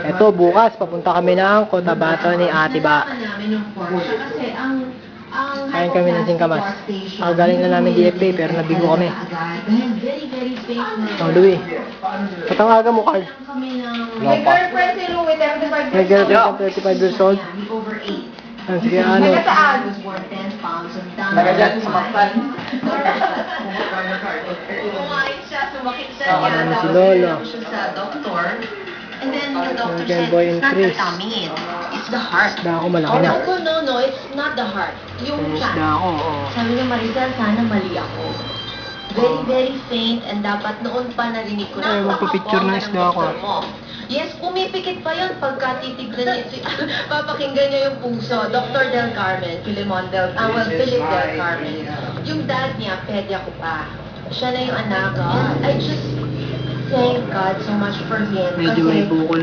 Ito, bukas, papunta kami ng Cotabato ni Ate Ba. Kain kami ng singkamas. Galing na namin DFA, pero nabigo kami. Oh, Louie. Patangaga mo, Carl. May girlfriend si Louie, 35 May years old. girlfriend ka, 35 years old. Sige, ano? Taga saan? Taga dyan, sa Mactan. Kumain siya, sumakit siya. Ano si Lolo? Siya sa doktor. And then the doctor Okay, said, boy it's and not the Chris. tummy, it's the heart. Isda ako, malaki na. No, it's not the heart. Yung Isda chance. ako, oo. Sabi niya, Marizal, sana mali ako. Very faint, and dapat noon pa narinig ko Ay, magpapicture ng isda ako. Yes, pumipikit pa yun pagka titignan niya, papakinggan niya yung puso. Dr. Del Carmen, Philip Del Carmen. Yung dad niya, pedya ko pa. Siya na yung anak. I just thank God so much for him. Medyo may kasi bukol.